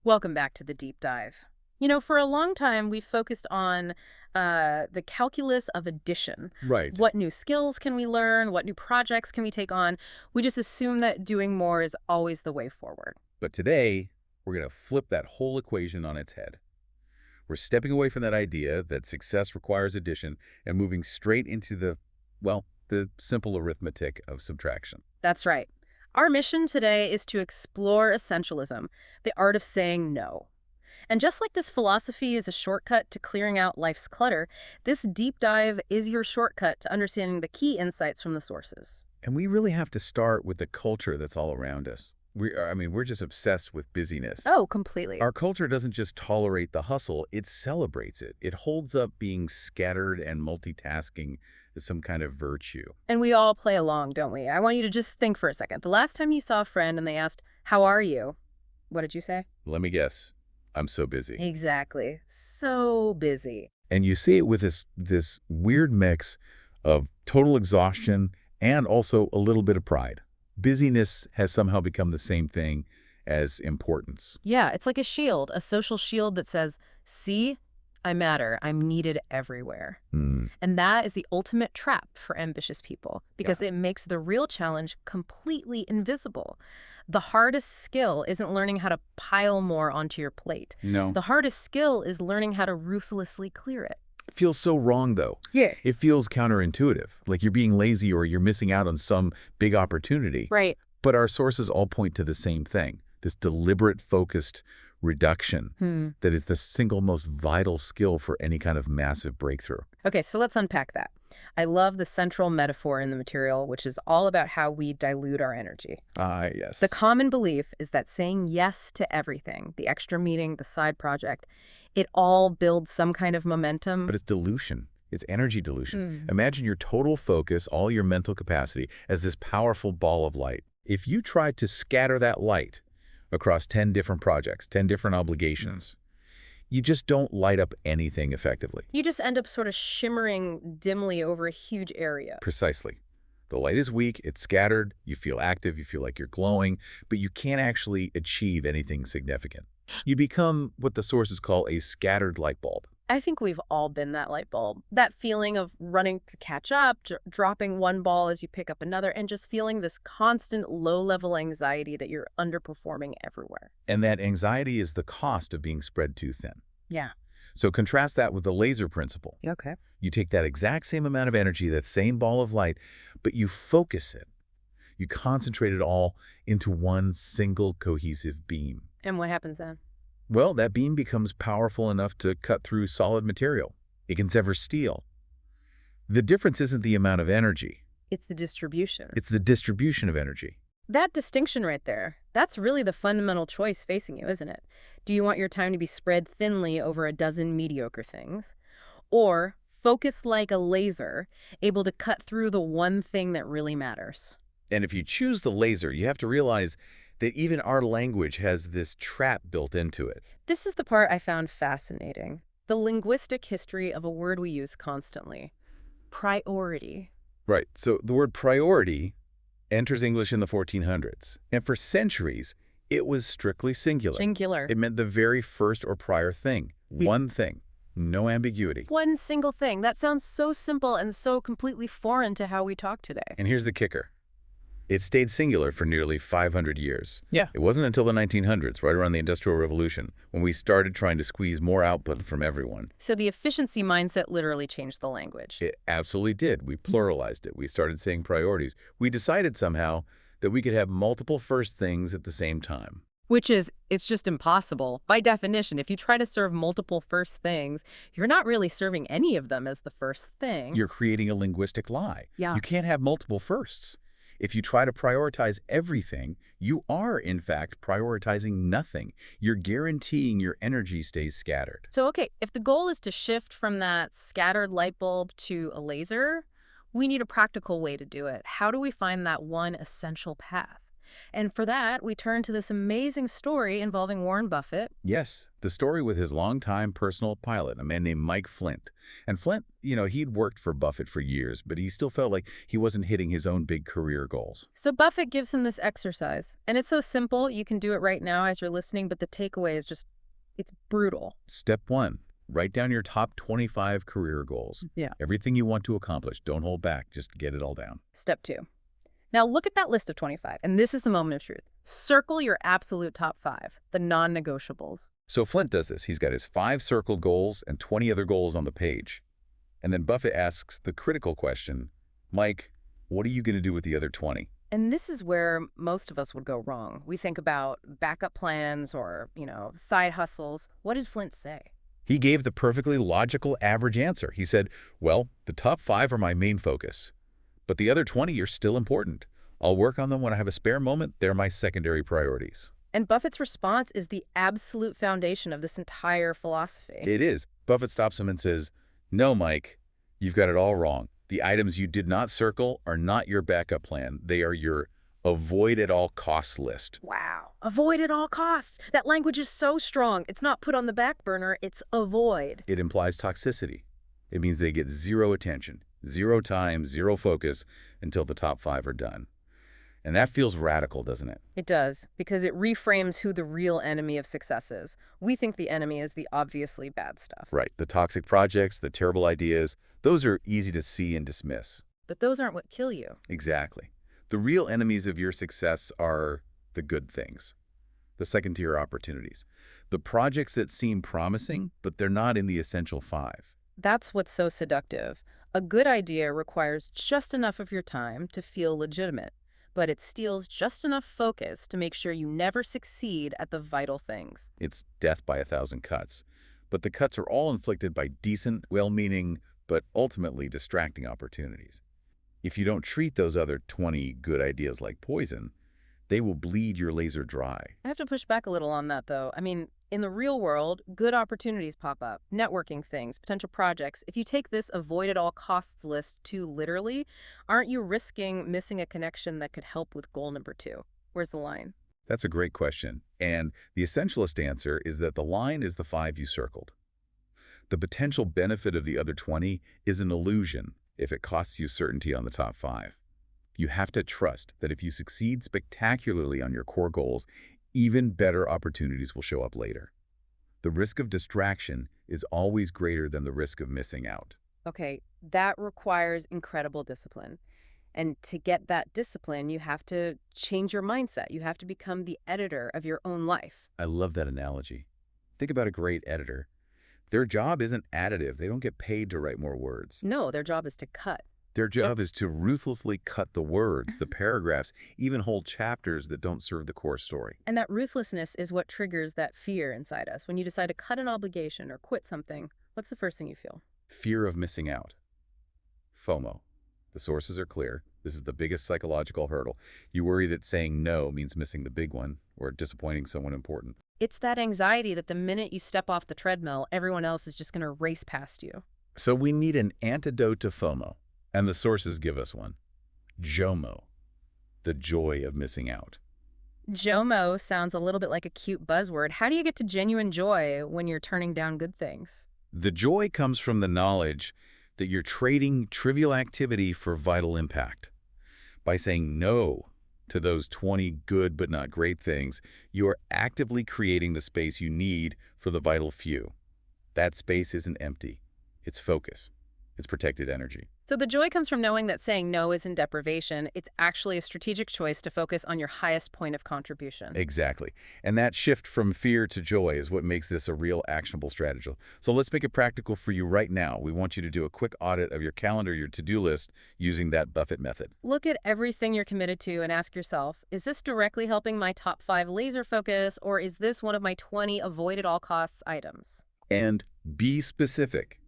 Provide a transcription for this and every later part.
Welcome back to the deep dive. For a long time, we focused on the calculus of addition. Right. What new skills can we learn? What new projects can we take on? We just assume that doing more is always the way forward. But today, we're going to flip that whole equation on its head. We're stepping away from that idea that success requires addition and moving straight into the simple arithmetic of subtraction. That's right. Our mission today is to explore essentialism, the art of saying no. And just like this philosophy is a shortcut to clearing out life's clutter, this deep dive is your shortcut to understanding the key insights from the sources. And we really have to start with the culture that's all around us. We're just obsessed with busyness. Oh, completely. Our culture doesn't just tolerate the hustle, it celebrates it. It holds up being scattered and multitasking as some kind of virtue. And we all play along, don't we? I want you to just think for a second. The last time you saw a friend and they asked, "How are you?" What did you say? Let me guess. I'm so busy. Exactly. So busy. And you see it with this weird mix of total exhaustion and also a little bit of pride. Busyness has somehow become the same thing as importance. Yeah, it's like a shield, a social shield that says, "See, I matter. I'm needed everywhere." Hmm. And that is the ultimate trap for ambitious people because it makes the real challenge completely invisible. The hardest skill isn't learning how to pile more onto your plate. No. The hardest skill is learning how to ruthlessly clear it. It feels so wrong, though. Yeah. It feels counterintuitive, like you're being lazy or you're missing out on some big opportunity. Right. But our sources all point to the same thing, this deliberate, focused reduction that is the single most vital skill for any kind of massive breakthrough. Okay, so let's unpack that. I love the central metaphor in the material, which is all about how we dilute our energy. Ah, yes. The common belief is that saying yes to everything, the extra meeting, the side project, it all builds some kind of momentum. But it's dilution. It's energy dilution. Imagine your total focus, all your mental capacity, as this powerful ball of light. If you tried to scatter that light across 10 different projects, 10 different obligations, you just don't light up anything effectively. You just end up sort of shimmering dimly over a huge area. Precisely. The light is weak, it's scattered, you feel active, you feel like you're glowing, but you can't actually achieve anything significant. You become what the sources call a scattered light bulb. I think we've all been that light bulb. That feeling of running to catch up, dropping one ball as you pick up another, and just feeling this constant low-level anxiety that you're underperforming everywhere. And that anxiety is the cost of being spread too thin. Yeah. So contrast that with the laser principle. Okay. You take that exact same amount of energy, that same ball of light, but you focus it. You concentrate it all into one single cohesive beam. And what happens then? Well, that beam becomes powerful enough to cut through solid material. It can sever steel. The difference isn't the amount of energy. It's the distribution. It's the distribution of energy. That distinction right there, that's really the fundamental choice facing you, isn't it? Do you want your time to be spread thinly over a dozen mediocre things? Or focus like a laser, able to cut through the one thing that really matters? And if you choose the laser, you have to realize that even our language has this trap built into it. This is the part I found fascinating. The linguistic history of a word we use constantly. Priority. Right. So the word priority enters English in the 1400s. And for centuries, it was strictly singular. Singular. It meant the very first or prior thing. One thing. No ambiguity. One single thing. That sounds so simple and so completely foreign to how we talk today. And here's the kicker. It stayed singular for nearly 500 years. Yeah. It wasn't until the 1900s, right around the Industrial Revolution, when we started trying to squeeze more output from everyone. So the efficiency mindset literally changed the language. It absolutely did. We pluralized it. We started saying priorities. We decided somehow that we could have multiple first things at the same time. Which is, it's just impossible. By definition, if you try to serve multiple first things, you're not really serving any of them as the first thing. You're creating a linguistic lie. Yeah. You can't have multiple firsts. If you try to prioritize everything, you are, in fact, prioritizing nothing. You're guaranteeing your energy stays scattered. So, okay, if the goal is to shift from that scattered light bulb to a laser, we need a practical way to do it. How do we find that one essential path? And for that, we turn to this amazing story involving Warren Buffett. Yes, the story with his longtime personal pilot, a man named Mike Flint. And Flint, he'd worked for Buffett for years, but he still felt like he wasn't hitting his own big career goals. So Buffett gives him this exercise, and it's so simple, you can do it right now as you're listening, but the takeaway is just, it's brutal. Step 1, write down your top 25 career goals. Yeah. Everything you want to accomplish. Don't hold back. Just get it all down. Step 2. Now look at that list of 25, and this is the moment of truth. Circle your absolute top 5, the non-negotiables. So Flint does this. He's got his 5 circled goals and 20 other goals on the page. And then Buffett asks the critical question, Mike, what are you going to do with the other 20? And this is where most of us would go wrong. We think about backup plans or, side hustles. What did Flint say? He gave the perfectly logical average answer. He said, well, the top 5 are my main focus, but the other 20 are still important. I'll work on them when I have a spare moment. They're my secondary priorities. And Buffett's response is the absolute foundation of this entire philosophy. It is. Buffett stops him and says, no, Mike, you've got it all wrong. The items you did not circle are not your backup plan. They are your avoid at all costs list. Wow. Avoid at all costs. That language is so strong. It's not put on the back burner. It's avoid. It implies toxicity. It means they get zero attention, zero time, zero focus until the top 5 are done. And that feels radical, doesn't it? It does, because it reframes who the real enemy of success is. We think the enemy is the obviously bad stuff. Right. The toxic projects, the terrible ideas, those are easy to see and dismiss. But those aren't what kill you. Exactly. The real enemies of your success are the good things, the second-tier opportunities, the projects that seem promising, but they're not in the essential 5. That's what's so seductive. A good idea requires just enough of your time to feel legitimate, but it steals just enough focus to make sure you never succeed at the vital things. It's death by 1,000 cuts. But the cuts are all inflicted by decent, well-meaning, but ultimately distracting opportunities. If you don't treat those other 20 good ideas like poison, they will bleed your laser dry. I have to push back a little on that, though. I mean, in the real world, good opportunities pop up, networking things, potential projects. If you take this avoid at all costs list too literally, aren't you risking missing a connection that could help with goal number 2? Where's the line? That's a great question. And the essentialist answer is that the line is the 5 you circled. The potential benefit of the other 20 is an illusion if it costs you certainty on the top 5. You have to trust that if you succeed spectacularly on your core goals, even better opportunities will show up later. The risk of distraction is always greater than the risk of missing out. Okay, that requires incredible discipline. And to get that discipline, you have to change your mindset. You have to become the editor of your own life. I love that analogy. Think about a great editor. Their job isn't additive. They don't get paid to write more words. No, their job is to cut. Their job is to ruthlessly cut the words, the paragraphs, even whole chapters that don't serve the core story. And that ruthlessness is what triggers that fear inside us. When you decide to cut an obligation or quit something, what's the first thing you feel? Fear of missing out. FOMO. The sources are clear. This is the biggest psychological hurdle. You worry that saying no means missing the big one or disappointing someone important. It's that anxiety that the minute you step off the treadmill, everyone else is just going to race past you. So we need an antidote to FOMO, and the sources give us one. JOMO, the joy of missing out. JOMO sounds a little bit like a cute buzzword. How do you get to genuine joy when you're turning down good things? The joy comes from the knowledge that you're trading trivial activity for vital impact. By saying no to those 20 good but not great things, you are actively creating the space you need for the vital few. That space isn't empty. It's focus. It's protected energy. So the joy comes from knowing that saying no isn't deprivation. It's actually a strategic choice to focus on your highest point of contribution. Exactly. And that shift from fear to joy is what makes this a real actionable strategy. So let's make it practical for you right now. We want you to do a quick audit of your calendar, your to-do list, using that Buffett method. Look at everything you're committed to and ask yourself, is this directly helping my top 5 laser focus, or is this one of my 20 avoid at all costs items? And be specific.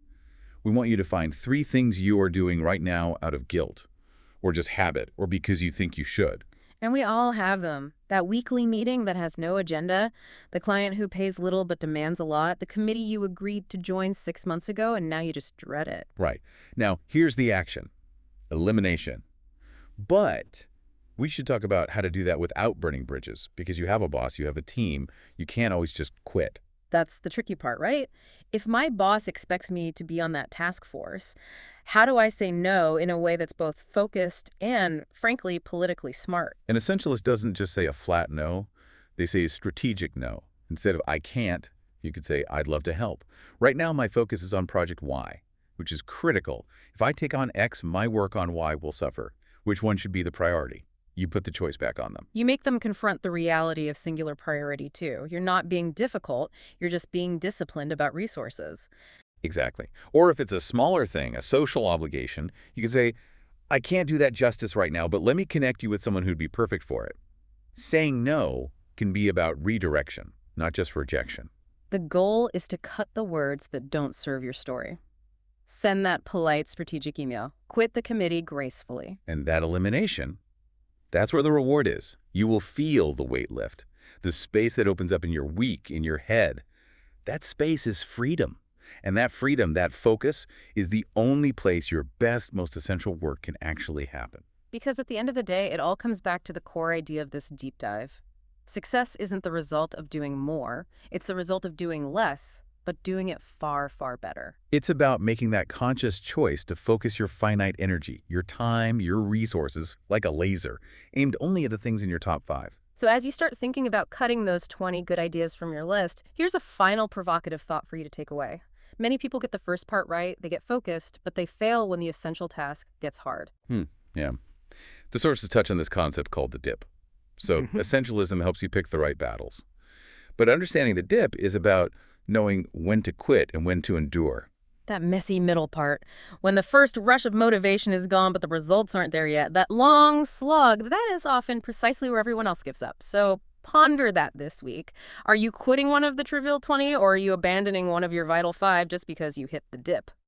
We want you to find 3 things you are doing right now out of guilt, or just habit, or because you think you should. And we all have them. That weekly meeting that has no agenda, the client who pays little but demands a lot, the committee you agreed to join 6 months ago and now you just dread it. Right. Now, here's the action. Elimination. But We should talk about how to do that without burning bridges, because you have a boss, you have a team, you can't always just quit. That's the tricky part, right? If my boss expects me to be on that task force, how do I say no in a way that's both focused and, frankly, politically smart? An essentialist doesn't just say a flat no, they say a strategic no. Instead of I can't, you could say I'd love to help. Right now my focus is on project Y, which is critical. If I take on X, my work on Y will suffer. Which one should be the priority? You put the choice back on them. You make them confront the reality of singular priority, too. You're not being difficult, you're just being disciplined about resources. Exactly. Or if it's a smaller thing, a social obligation, you can say, I can't do that justice right now, but let me connect you with someone who'd be perfect for it. Saying no can be about redirection, not just rejection. The goal is to cut the words that don't serve your story. Send that polite, strategic email. Quit the committee gracefully. And that elimination, that's where the reward is. You will feel the weight lift, the space that opens up in your week, in your head. That space is freedom. And that freedom, that focus, is the only place your best, most essential work can actually happen. Because at the end of the day, it all comes back to the core idea of this deep dive. Success isn't the result of doing more. It's the result of doing less, but doing it far, far better. It's about making that conscious choice to focus your finite energy, your time, your resources, like a laser, aimed only at the things in your top 5. So as you start thinking about cutting those 20 good ideas from your list, here's a final provocative thought for you to take away. Many people get the first part right, they get focused, but they fail when the essential task gets hard. Yeah. The sources touch on this concept called the dip. So essentialism helps you pick the right battles. But understanding the dip is about knowing when to quit and when to endure. That messy middle part, when the first rush of motivation is gone but the results aren't there yet, that long slug, that is often precisely where everyone else gives up. So ponder that this week. Are you quitting one of the trivial 20 or are you abandoning one of your vital 5 just because you hit the dip?